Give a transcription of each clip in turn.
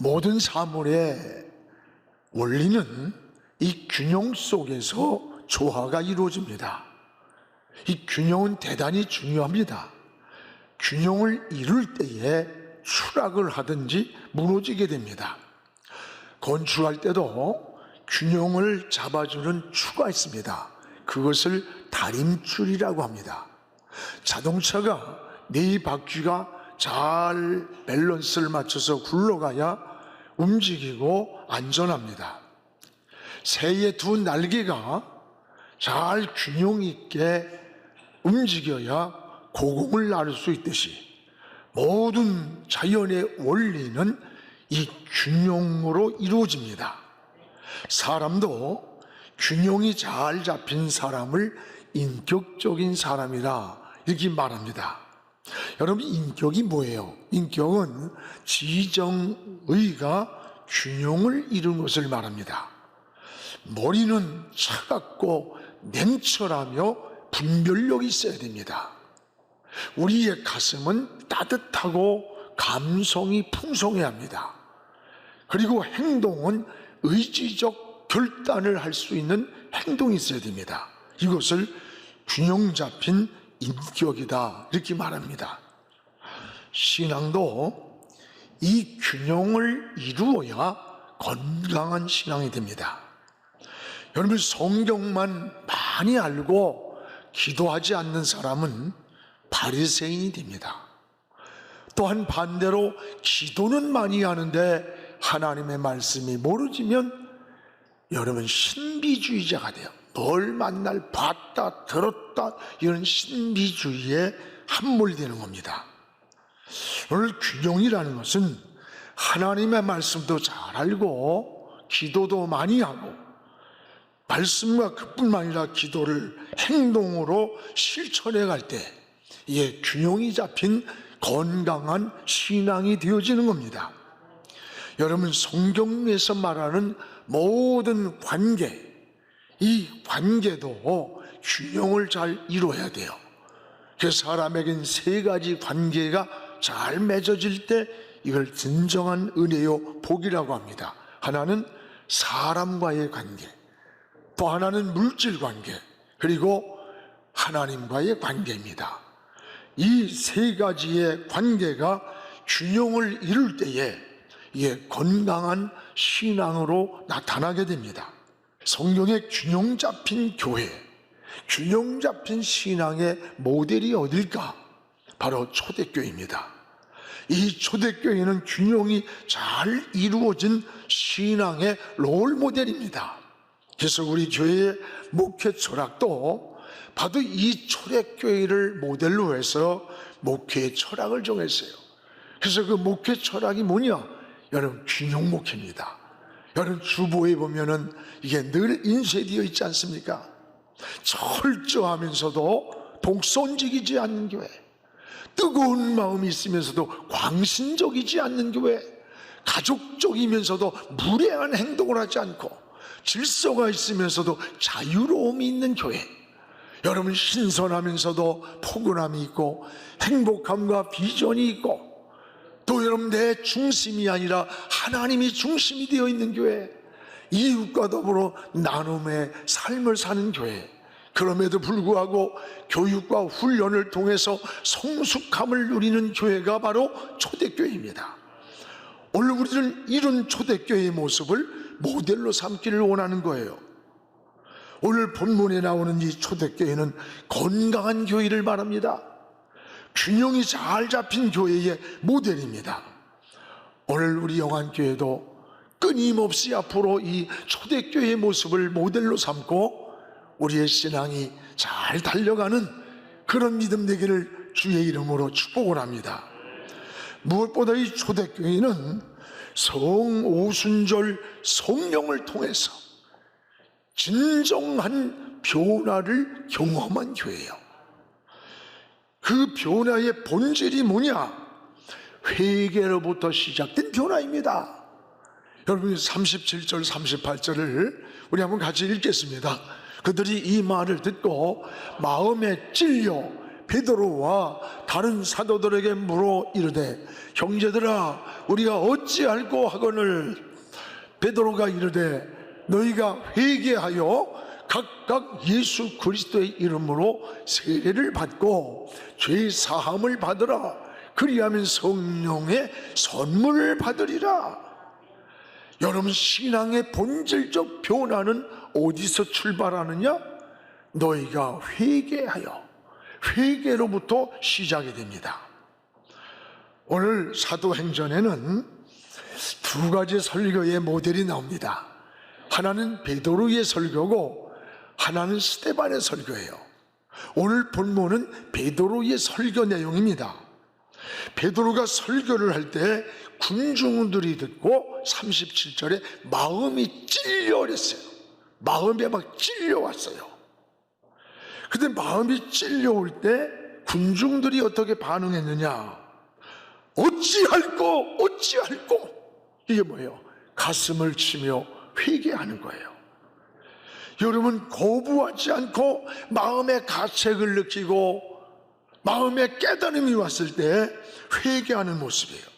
모든 사물의 원리는 이 균형 속에서 조화가 이루어집니다. 이 균형은 대단히 중요합니다. 균형을 이룰 때에 추락을 하든지 무너지게 됩니다. 건축할 때도 균형을 잡아주는 추가 있습니다. 그것을 다림줄이라고 합니다. 자동차가 네 바퀴가 잘 밸런스를 맞춰서 굴러가야 움직이고 안전합니다. 새의 두 날개가 잘 균형 있게 움직여야 고공을 나를 수 있듯이 모든 자연의 원리는 이 균형으로 이루어집니다. 사람도 균형이 잘 잡힌 사람을 인격적인 사람이라 이렇게 말합니다. 여러분, 인격이 뭐예요? 인격은 지정의가 균형을 이룬 것을 말합니다. 머리는 차갑고 냉철하며 분별력이 있어야 됩니다. 우리의 가슴은 따뜻하고 감성이 풍성해야 합니다. 그리고 행동은 의지적 결단을 할 수 있는 행동이 있어야 됩니다. 이것을 균형 잡힌 인격이다 이렇게 말합니다. 신앙도 이 균형을 이루어야 건강한 신앙이 됩니다. 여러분, 성경만 많이 알고 기도하지 않는 사람은 바리새인이 됩니다. 또한 반대로 기도는 많이 하는데 하나님의 말씀이 모르지면 여러분 신비주의자가 돼요. 뭘 만날 봤다 들었다 이런 신비주의에 함몰되는 겁니다. 오늘 균형이라는 것은 하나님의 말씀도 잘 알고 기도도 많이 하고 말씀과 그뿐만 아니라 기도를 행동으로 실천해 갈 때 이게 균형이 잡힌 건강한 신앙이 되어지는 겁니다. 여러분, 성경에서 말하는 모든 관계, 이 관계도 균형을 잘 이루어야 돼요. 그래서 사람에겐 세 가지 관계가 잘 맺어질 때 이걸 진정한 은혜요 복이라고 합니다. 하나는 사람과의 관계, 또 하나는 물질 관계, 그리고 하나님과의 관계입니다. 이 세 가지의 관계가 균형을 이룰 때에 이게 건강한 신앙으로 나타나게 됩니다. 성경의 균형 잡힌 교회, 균형 잡힌 신앙의 모델이 어딜까? 바로 초대교회입니다. 이 초대교회는 균형이 잘 이루어진 신앙의 롤 모델입니다. 그래서 우리 교회의 목회 철학도 바로 이 초대교회를 모델로 해서 목회의 철학을 정했어요. 그래서 그 목회 철학이 뭐냐? 여러분, 균형 목회입니다. 여러분, 주보에 보면은 이게 늘 인쇄되어 있지 않습니까? 철저하면서도 독선적이지 않는 교회, 뜨거운 마음이 있으면서도 광신적이지 않는 교회, 가족적이면서도 무례한 행동을 하지 않고 질서가 있으면서도 자유로움이 있는 교회, 여러분, 신선하면서도 포근함이 있고 행복함과 비전이 있고 또 여러분, 내 중심이 아니라 하나님이 중심이 되어 있는 교회, 이웃과 더불어 나눔의 삶을 사는 교회, 그럼에도 불구하고 교육과 훈련을 통해서 성숙함을 누리는 교회가 바로 초대교회입니다. 오늘 우리는 이런 초대교회의 모습을 모델로 삼기를 원하는 거예요. 오늘 본문에 나오는 이 초대교회는 건강한 교회를 말합니다. 균형이 잘 잡힌 교회의 모델입니다. 오늘 우리 영안교회도 끊임없이 앞으로 이 초대교회의 모습을 모델로 삼고 우리의 신앙이 잘 달려가는 그런 믿음 되기를 주의 이름으로 축복을 합니다. 무엇보다 이 초대교회는 성오순절 성령을 통해서 진정한 변화를 경험한 교회예요. 그 변화의 본질이 뭐냐? 회개로부터 시작된 변화입니다. 여러분, 37절 38절을 우리 한번 같이 읽겠습니다. 그들이 이 말을 듣고 마음에 찔려 베드로와 다른 사도들에게 물어 이르되 형제들아 우리가 어찌할꼬 하거늘 베드로가 이르되 너희가 회개하여 각각 예수 그리스도의 이름으로 세례를 받고 죄 사함을 받으라. 그리하면 성령의 선물을 받으리라. 여러분, 신앙의 본질적 변화는 어디서 출발하느냐? 너희가 회개하여, 회개로부터 시작이 됩니다. 오늘 사도행전에는 두 가지 설교의 모델이 나옵니다. 하나는 베드로의 설교고 하나는 스데반의 설교예요. 오늘 본문은 베드로의 설교 내용입니다. 베드로가 설교를 할 때 군중들이 듣고 37절에 마음이 찔려 그랬어요. 마음에 막 찔려왔어요. 근데 마음이 찔려올 때 군중들이 어떻게 반응했느냐? 어찌할꼬 어찌할꼬. 이게 뭐예요? 가슴을 치며 회개하는 거예요. 여러분, 거부하지 않고 마음의 가책을 느끼고 마음의 깨달음이 왔을 때 회개하는 모습이에요.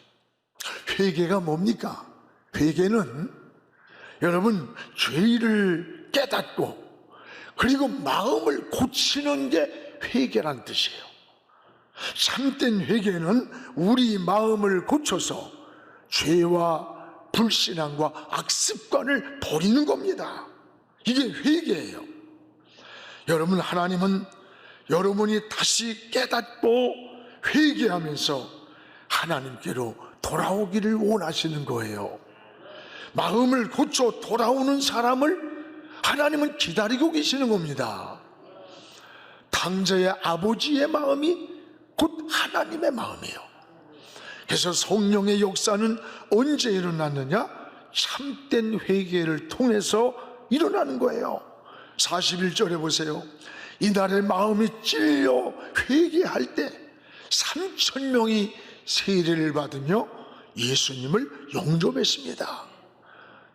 회개가 뭡니까? 회개는 여러분 죄를 깨닫고 그리고 마음을 고치는 게 회개란 뜻이에요. 참된 회개는 우리 마음을 고쳐서 죄와 불신앙과 악습관을 버리는 겁니다. 이게 회개예요. 여러분, 하나님은 여러분이 다시 깨닫고 회개하면서 하나님께로 돌아오기를 원하시는 거예요. 마음을 고쳐 돌아오는 사람을 하나님은 기다리고 계시는 겁니다. 당자의 아버지의 마음이 곧 하나님의 마음이에요. 그래서 성령의 역사는 언제 일어났느냐? 참된 회개를 통해서 일어나는 거예요. 41절에 보세요. 이날의 마음이 찔려 회개할 때 3,000명이 세례를 받으며 예수님을 영접했습니다.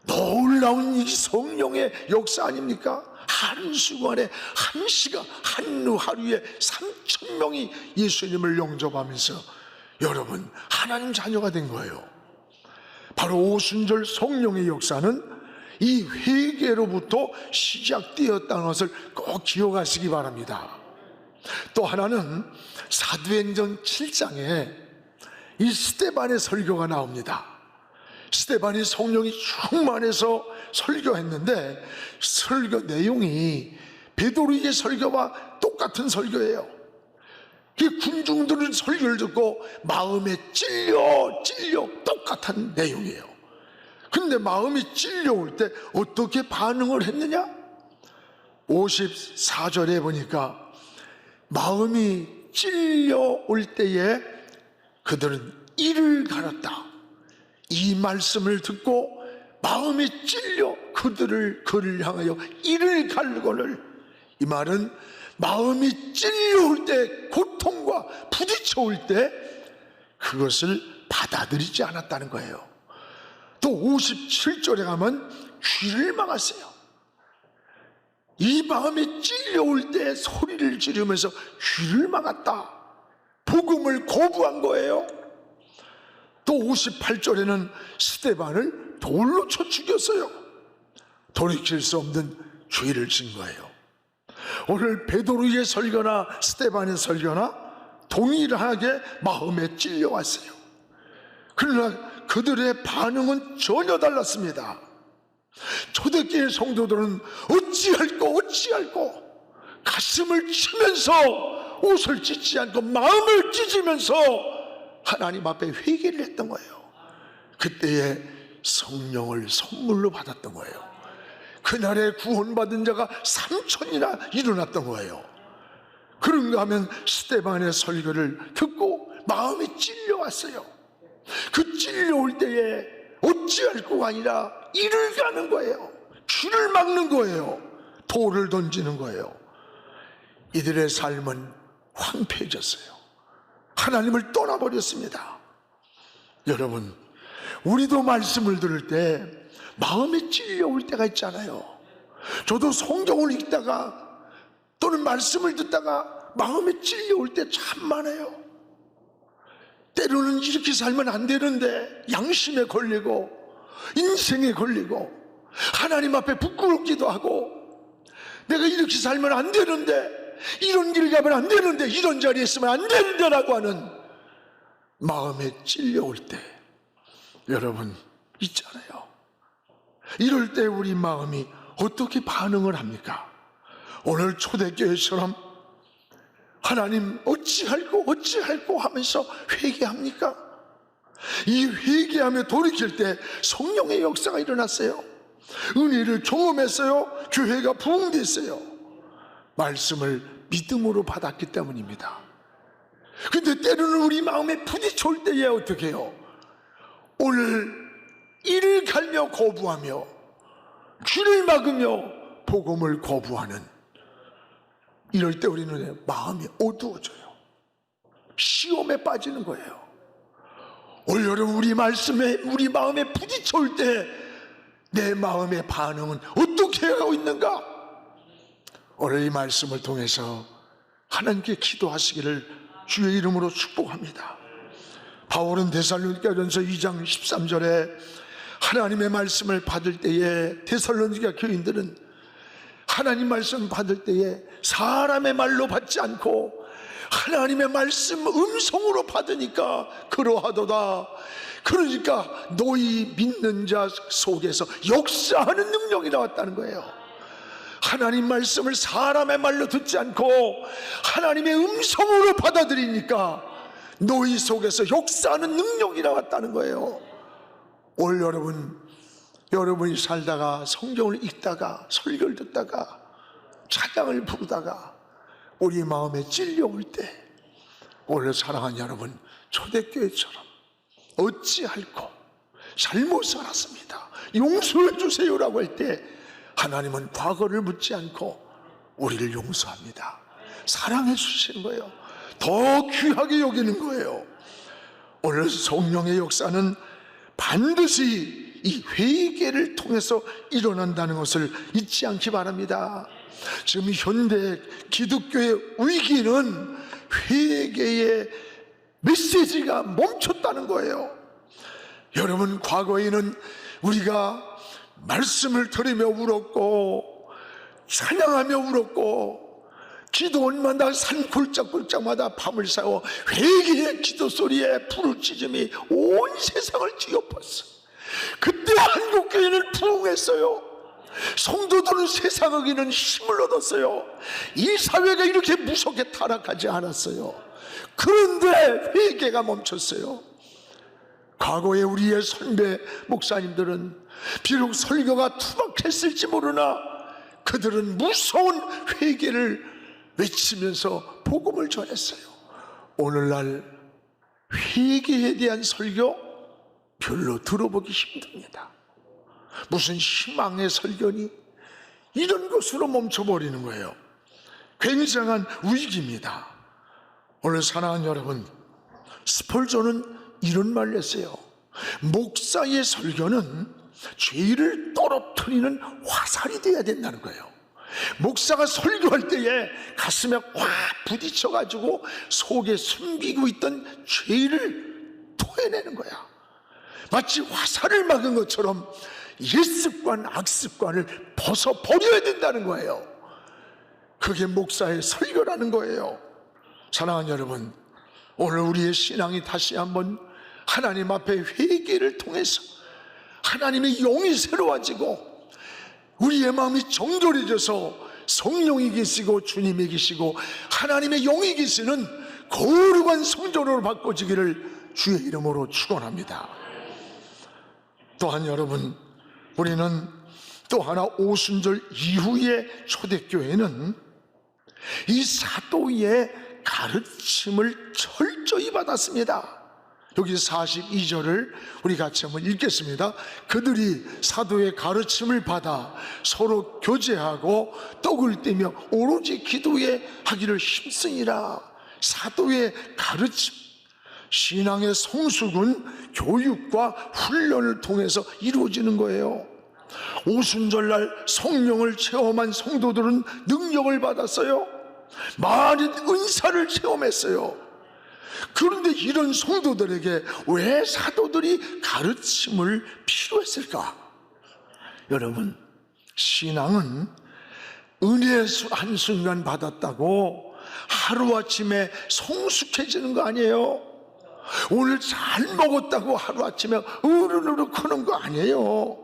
놀라운 이 성령의 역사 아닙니까? 한순간에, 한 시간, 한 하루에 3,000명이 예수님을 영접하면서 여러분 하나님 자녀가 된 거예요. 바로 오순절 성령의 역사는 이 회개로부터 시작되었다는 것을 꼭 기억하시기 바랍니다. 또 하나는 사도행전 7장에 이 스데반의 설교가 나옵니다. 스데반이 성령이 충만해서 설교했는데 설교 내용이 베드로의 설교와 똑같은 설교예요. 그 군중들은 설교를 듣고 마음에 찔려 똑같은 내용이에요. 근데 마음이 찔려올 때 어떻게 반응을 했느냐? 54절에 보니까 마음이 찔려올 때에 그들은 이를 갈았다. 이 말씀을 듣고 마음이 찔려 그를 향하여 이를 갈거늘. 이 말은 마음이 찔려올 때, 고통과 부딪혀올 때 그것을 받아들이지 않았다는 거예요. 또 57절에 가면 귀를 막았어요. 이 마음이 찔려올 때 소리를 지르면서 귀를 막았다. 복음을 거부한 거예요. 또 58절에는 스데반을 돌로 쳐 죽였어요. 돌이킬 수 없는 죄를 진 거예요. 오늘 베드로의 설교나 스데반의 설교나 동일하게 마음에 찔려왔어요. 그러나 그들의 반응은 전혀 달랐습니다. 초대교회 성도들은 어찌할꼬 가슴을 치면서 옷을 찢지 않고 마음을 찢으면서 하나님 앞에 회개를 했던 거예요. 그때에 성령을 선물로 받았던 거예요. 그날에 구원받은 자가 3,000이나 일어났던 거예요. 그런가 하면 스데반의 설교를 듣고 마음이 찔려왔어요. 그 찔려올 때에 어찌할꼬가 아니라 이를 가는 거예요. 귀를 막는 거예요. 돌을 던지는 거예요. 이들의 삶은 황폐해졌어요. 하나님을 떠나버렸습니다. 여러분, 우리도 말씀을 들을 때 마음이 찔려올 때가 있잖아요. 저도 성경을 읽다가 또는 말씀을 듣다가 마음에 찔려올 때 참 많아요. 때로는 이렇게 살면 안 되는데 양심에 걸리고 인생에 걸리고 하나님 앞에 부끄럽기도 하고, 내가 이렇게 살면 안 되는데, 이런 길 가면 안 되는데, 이런 자리에 있으면 안 되는데 라고 하는 마음에 찔려올 때 여러분 있잖아요. 이럴 때 우리 마음이 어떻게 반응을 합니까? 오늘 초대교회처럼 하나님 어찌할꼬 하면서 회개합니까? 이 회개하며 돌이킬 때 성령의 역사가 일어났어요. 은혜를 경험했어요. 교회가 부흥됐어요. 말씀을 믿음으로 받았기 때문입니다. 근데 때로는 우리 마음에 부딪혀올 때에 어떻게 해요? 오늘 이를 갈며 거부하며 귀를 막으며 복음을 거부하는, 이럴 때 우리는 마음이 어두워져요. 시험에 빠지는 거예요. 올 여름 우리 마음에 부딪혀올 때 내 마음의 반응은 어떻게 하고 있는가? 오늘 이 말씀을 통해서 하나님께 기도하시기를 주의 이름으로 축복합니다. 바울은 데살로니가전서 2장 13절에 하나님의 말씀을 받을 때에 데살로니가 교인들은 하나님 말씀 받을 때에 사람의 말로 받지 않고 하나님의 말씀 음성으로 받으니까 그러하도다. 그러니까 너희 믿는 자 속에서 역사하는 능력이 나왔다는 거예요. 하나님 말씀을 사람의 말로 듣지 않고 하나님의 음성으로 받아들이니까 너희 속에서 역사하는 능력이 나왔다는 거예요. 올 여러분이 살다가 성경을 읽다가 설교를 듣다가 찬양을 부르다가 우리 마음에 찔려올 때, 오늘 사랑하는 여러분, 초대교회처럼 어찌할꼬 잘못 살았습니다, 용서해 주세요라고 할 때 하나님은 과거를 묻지 않고 우리를 용서합니다. 사랑해 주시는 거예요. 더 귀하게 여기는 거예요. 오늘 성령의 역사는 반드시 이 회개를 통해서 일어난다는 것을 잊지 않기 바랍니다. 지금 현대 기독교의 위기는 회개의 메시지가 멈췄다는 거예요. 여러분, 과거에는 우리가 말씀을 들으며 울었고 찬양하며 울었고 기도원마다 산 굴짝굴짝마다 밤을 새워 회개의 기도 소리에 부르짖음이 온 세상을 뒤엎었어. 그때 한국교회는 부흥했어요. 성도들은 세상에게는 힘을 얻었어요. 이 사회가 이렇게 무섭게 타락하지 않았어요. 그런데 회개가 멈췄어요. 과거에 우리의 선배 목사님들은 비록 설교가 투박했을지 모르나 그들은 무서운 회개를 외치면서 복음을 전했어요. 오늘날 회개에 대한 설교 별로 들어보기 힘듭니다. 무슨 희망의 설교니? 이런 것으로 멈춰버리는 거예요. 굉장한 위기입니다. 오늘 사랑하는 여러분, 스펄전은 이런 말을 했어요. 목사의 설교는 죄를 떨어뜨리는 화살이 되어야 된다는 거예요. 목사가 설교할 때에 가슴에 확 부딪혀가지고 속에 숨기고 있던 죄를 토해내는 거야. 마치 화살을 막은 것처럼 옛습관, 악습관을 벗어버려야 된다는 거예요. 그게 목사의 설교라는 거예요. 사랑하는 여러분, 오늘 우리의 신앙이 다시 한번 하나님 앞에 회개를 통해서 하나님의 영이 새로워지고 우리의 마음이 정결해져서 성령이 계시고 주님이 계시고 하나님의 영이 계시는 거룩한 성전으로 바꿔지기를 주의 이름으로 축원합니다. 또한 여러분, 우리는 또 하나 오순절 이후의 초대교회는 이 사도의 가르침을 철저히 받았습니다. 여기 42절을 우리 같이 한번 읽겠습니다. 그들이 사도의 가르침을 받아 서로 교제하고 떡을 떼며 오로지 기도에 하기를 힘쓰니라. 사도의 가르침, 신앙의 성숙은 교육과 훈련을 통해서 이루어지는 거예요. 오순절날 성령을 체험한 성도들은 능력을 받았어요. 많은 은사를 체험했어요. 그런데 이런 성도들에게 왜 사도들이 가르침을 필요했을까? 여러분, 신앙은 은혜 한순간 받았다고 하루아침에 성숙해지는 거 아니에요. 오늘 잘 먹었다고 하루아침에 으르르르 크는 거 아니에요.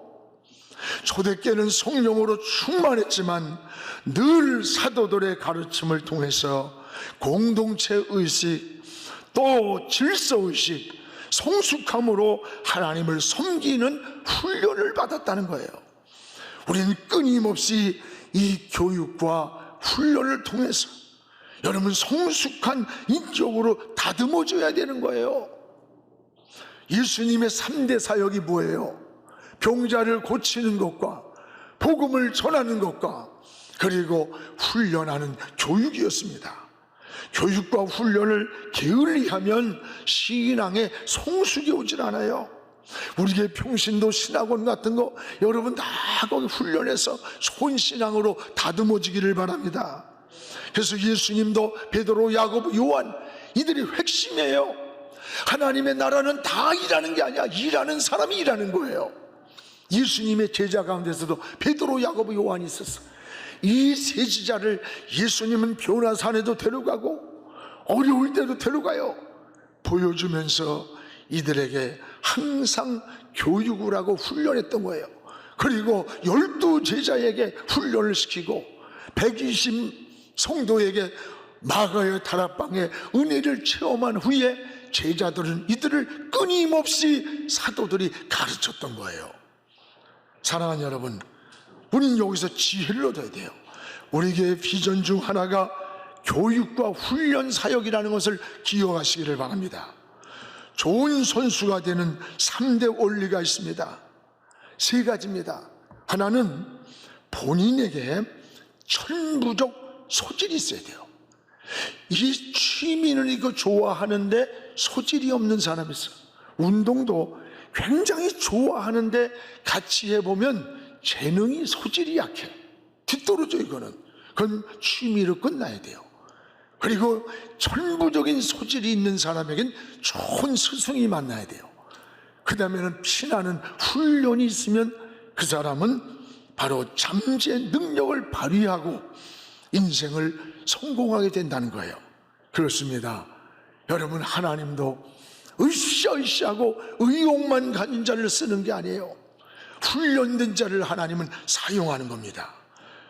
초대교회는 성령으로 충만했지만 늘 사도들의 가르침을 통해서 공동체 의식, 또 질서의식, 성숙함으로 하나님을 섬기는 훈련을 받았다는 거예요. 우리는 끊임없이 이 교육과 훈련을 통해서 여러분 성숙한 인격으로 다듬어져야 되는 거예요. 예수님의 3대 사역이 뭐예요? 병자를 고치는 것과 복음을 전하는 것과 그리고 훈련하는 교육이었습니다. 교육과 훈련을 게을리하면 신앙에 성숙이 오질 않아요. 우리의 평신도 신학원 같은 거 여러분 다 거기 훈련해서 좋은 신앙으로 다듬어지기를 바랍니다. 그래서 예수님도 베드로, 야고보, 요한 이들이 핵심이에요. 하나님의 나라는 다 일하는 게 아니야. 일하는 사람이 일하는 거예요. 예수님의 제자 가운데서도 베드로, 야고보, 요한이 있었어. 이 세 제자를 예수님은 변화산에도 데려가고 어려울 때도 데려가요. 보여주면서 이들에게 항상 교육을 하고 훈련했던 거예요. 그리고 12 제자에게 훈련을 시키고 120 성도에게 마가의 다락방에 은혜를 체험한 후에 제자들은 이들을 끊임없이 사도들이 가르쳤던 거예요. 사랑하는 여러분, 우리는 여기서 지혜를 얻어야 돼요. 우리 교회 비전 중 하나가 교육과 훈련 사역이라는 것을 기억하시기를 바랍니다. 좋은 선수가 되는 3대 원리가 있습니다. 3가지입니다. 하나는 본인에게 천부적 소질이 있어야 돼요. 이 취미는 이거 좋아하는데 소질이 없는 사람이 있어요. 운동도 굉장히 좋아하는데 같이 해보면 재능이 소질이 약해. 뒤떨어져. 그건 취미로 끝나야 돼요. 그리고 천부적인 소질이 있는 사람에겐 좋은 스승이 만나야 돼요. 그 다음에는 피나는 훈련이 있으면 그 사람은 바로 잠재 능력을 발휘하고 인생을 성공하게 된다는 거예요. 그렇습니다. 여러분, 하나님도 으쌰으쌰하고 의욕만 가진 자를 쓰는 게 아니에요. 훈련된 자를 하나님은 사용하는 겁니다.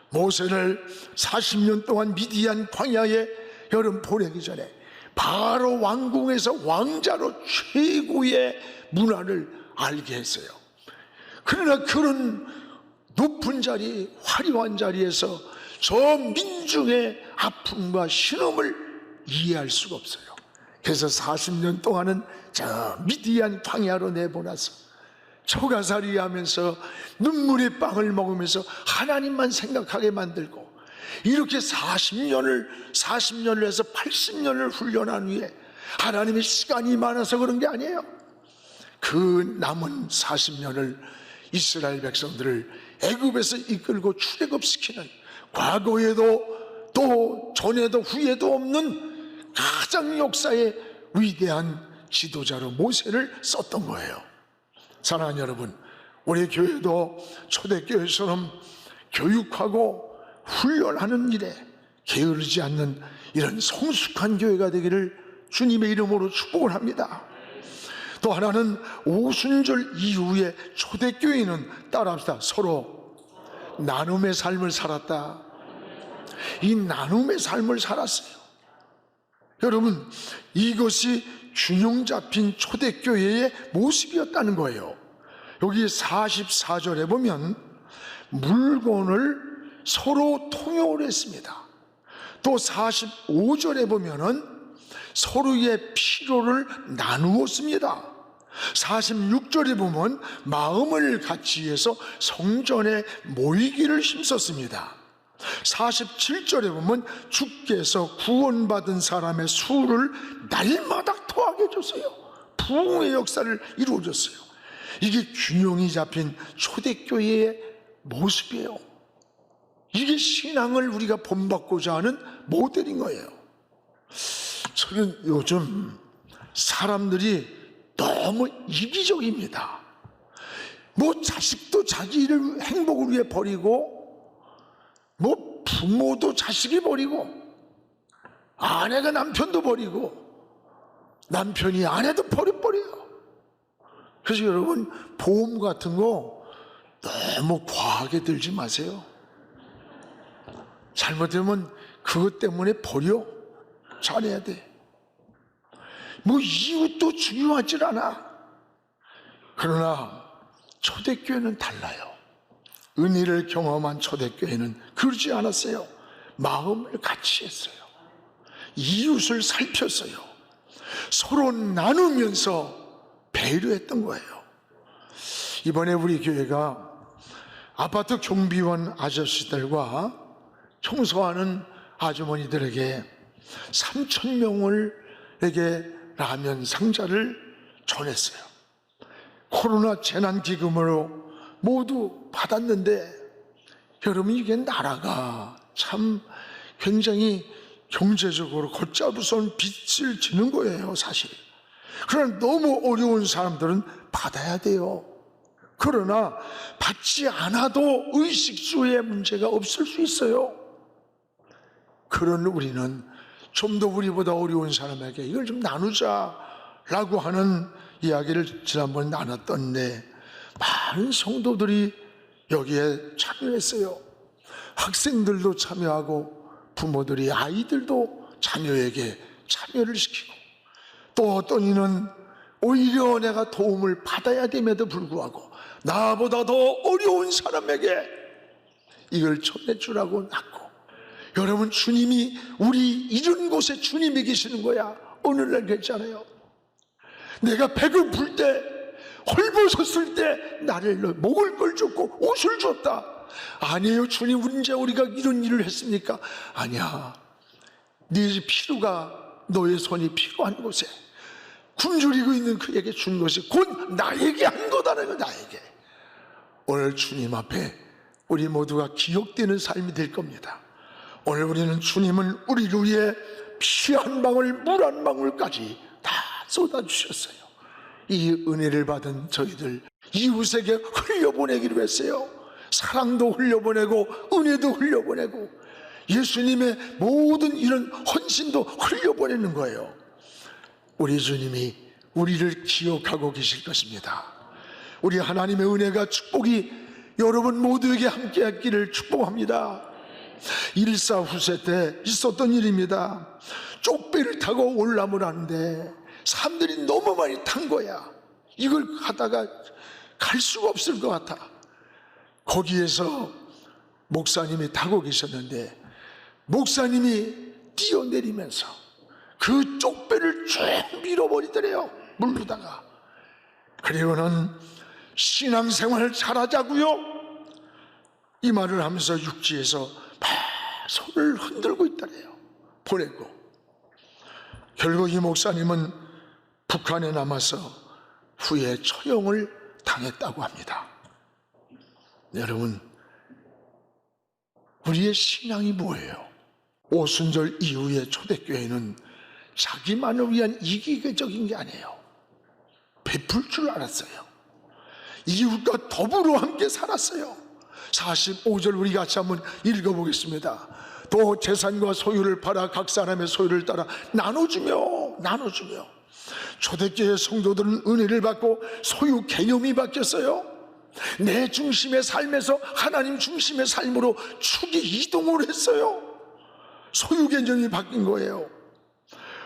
모세를 40년 동안 미디안 광야에 여러분 보내기 전에 바로 왕궁에서 왕자로 최고의 문화를 알게 했어요. 그러나 그런 높은 자리, 화려한 자리에서 저 민중의 아픔과 신음을 이해할 수가 없어요. 그래서 40년 동안은 저 미디안 광야로 내보내서 초가살이 하면서 눈물의 빵을 먹으면서 하나님만 생각하게 만들고, 이렇게 40년을 해서 80년을 훈련한 후에 하나님의 시간이 많아서 그런 게 아니에요. 그 남은 40년을 이스라엘 백성들을 애굽에서 이끌고 출애굽시키는, 과거에도 또 전에도 후에도 없는 가장 역사의 위대한 지도자로 모세를 썼던 거예요. 사랑하는 여러분, 우리 교회도 초대교회처럼 교육하고 훈련하는 일에 게으르지 않는 이런 성숙한 교회가 되기를 주님의 이름으로 축복을 합니다. 또 하나는 오순절 이후에 초대교회는 따라합시다. 서로 나눔의 삶을 살았다. 이 나눔의 삶을 살았어요. 여러분, 이것이 균형 잡힌 초대교회의 모습이었다는 거예요. 여기 44절에 보면 물건을 서로 통용을 했습니다. 또 45절에 보면은 서로의 필요를 나누었습니다. 46절에 보면 마음을 같이 해서 성전에 모이기를 힘썼습니다. 47절에 보면 주께서 구원받은 사람의 수를 날마다 더하게 해줬어요. 부흥의 역사를 이루어졌어요. 이게 균형이 잡힌 초대교회의 모습이에요. 이게 신앙을 우리가 본받고자 하는 모델인 거예요. 저는 요즘 사람들이 너무 이기적입니다. 뭐 자식도 자기를 행복을 위해 버리고, 뭐 부모도 자식이 버리고, 아내가 남편도 버리고, 남편이 아내도 버려요. 그래서 여러분, 보험 같은 거 너무 과하게 들지 마세요. 잘못되면 그것 때문에 버려. 잘해야 돼. 뭐 이웃도 중요하질 않아. 그러나 초대교회는 달라요. 은혜를 경험한 초대교회는 그러지 않았어요. 마음을 같이 했어요. 이웃을 살폈어요. 서로 나누면서 배려했던 거예요. 이번에 우리 교회가 아파트 경비원 아저씨들과 청소하는 아주머니들에게 3,000명에게 라면 상자를 전했어요. 코로나 재난기금으로 모두 받았는데, 여러분, 이게 나라가 참 굉장히 경제적으로 걷잡을 빚을 지는 거예요, 사실. 그러나 너무 어려운 사람들은 받아야 돼요. 그러나 받지 않아도 의식주의 문제가 없을 수 있어요. 그런 우리는 좀 더 우리보다 어려운 사람에게 이걸 좀 나누자라고 하는 이야기를 지난번에 나눴던데, 많은 성도들이 여기에 참여했어요. 학생들도 참여하고 부모들이 아이들도 자녀에게 참여를 시키고, 또 어떤 이는 오히려 내가 도움을 받아야 됨에도 불구하고 나보다 더 어려운 사람에게 이걸 전해주라고 놨고, 여러분, 주님이 우리 이런 곳에 주님이 계시는 거야. 오늘날 그랬잖아요. 내가 배고플 때, 헐벗었을 때 나를 먹을 걸 줬고 옷을 줬다. 아니에요. 주님, 언제 우리가 이런 일을 했습니까? 아니야. 네 필요가, 너의 손이 필요한 곳에 굶주리고 있는 그에게 준 것이 곧 나에게 한 거다는 거. 나에게. 오늘 주님 앞에 우리 모두가 기억되는 삶이 될 겁니다. 오늘 우리는 주님은 우리를 위해 피 한 방울, 물 한 방울까지 다 쏟아주셨어요. 이 은혜를 받은 저희들 이웃에게 흘려보내기로 했어요. 사랑도 흘려보내고 은혜도 흘려보내고 예수님의 모든 이런 헌신도 흘려보내는 거예요. 우리 주님이 우리를 기억하고 계실 것입니다. 우리 하나님의 은혜가, 축복이 여러분 모두에게 함께하기를 축복합니다. 일사후세 때 있었던 일입니다. 쪽배를 타고 올라을 하는데 사람들이 너무 많이 탄 거야. 이걸 하다가 갈 수가 없을 것 같아. 거기에서 목사님이 타고 계셨는데, 목사님이 뛰어내리면서 그 쪽배를 쭉 밀어버리더래요, 물르다가. 그리고는 신앙생활을 잘하자고요, 이 말을 하면서 육지에서 막 손을 흔들고 있더래요. 보내고. 결국 이 목사님은 북한에 남아서 후에 처형을 당했다고 합니다. 여러분, 우리의 신앙이 뭐예요? 오순절 이후의 초대교회는 자기만을 위한 이기적인 게 아니에요. 베풀 줄 알았어요. 이웃과 더불어 함께 살았어요. 45절 우리 같이 한번 읽어보겠습니다. 또 재산과 소유를 팔아 각 사람의 소유를 따라 나눠주며 초대교회 성도들은 은혜를 받고 소유 개념이 바뀌었어요. 내 중심의 삶에서 하나님 중심의 삶으로 축이 이동을 했어요. 소유 개념이 바뀐 거예요.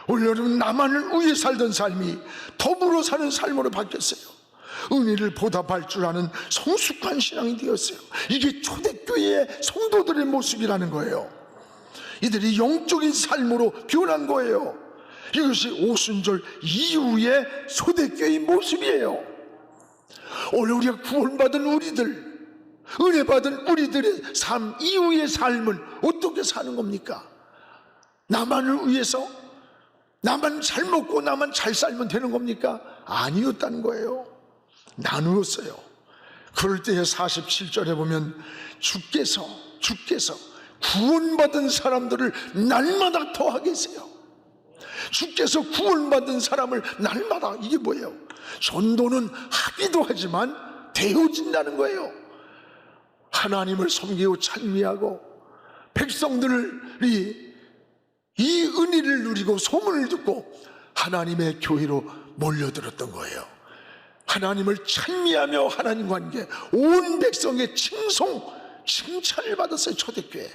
오늘은 나만을 위해 살던 삶이 더불어 사는 삶으로 바뀌었어요. 은혜를 보답할 줄 아는 성숙한 신앙이 되었어요. 이게 초대교회의 성도들의 모습이라는 거예요. 이들이 영적인 삶으로 변한 거예요. 이것이 오순절 이후의 초대교회의 모습이에요. 오늘 우리가 구원받은 우리들, 은혜 받은 우리들의 삶 이후의 삶은 어떻게 사는 겁니까? 나만을 위해서, 나만 잘 먹고 나만 잘 살면 되는 겁니까? 아니었다는 거예요. 나누었어요. 그럴 때에 47절에 보면 주께서 주께서 구원받은 사람들을 날마다 더하게 하세요. 주께서 구원받은 사람을 날마다, 이게 뭐예요? 전도는 하기도 하지만 되어진다는 거예요. 하나님을 섬기고 찬미하고 백성들이 이 은혜를 누리고 소문을 듣고 하나님의 교회로 몰려들었던 거예요. 하나님을 찬미하며 하나님 관계, 온 백성의 칭찬을 받았어요. 초대교회.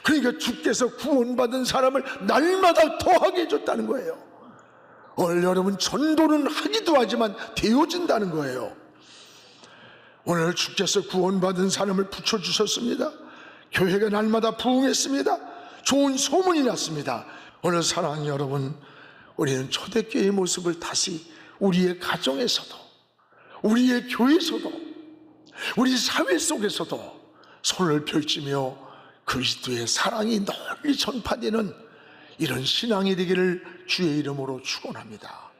그러니까 주께서 구원받은 사람을 날마다 더하게 해줬다는 거예요. 오늘 여러분, 전도는 하기도 하지만 되어진다는 거예요. 오늘 주께서 구원받은 사람을 붙여주셨습니다. 교회가 날마다 부흥했습니다. 좋은 소문이 났습니다. 오늘 사랑하는 여러분, 우리는 초대교회의 모습을 다시 우리의 가정에서도, 우리의 교회에서도, 우리 사회 속에서도 손을 펼치며 그리스도의 사랑이 널리 전파되는 이런 신앙이 되기를 주의 이름으로 축원합니다.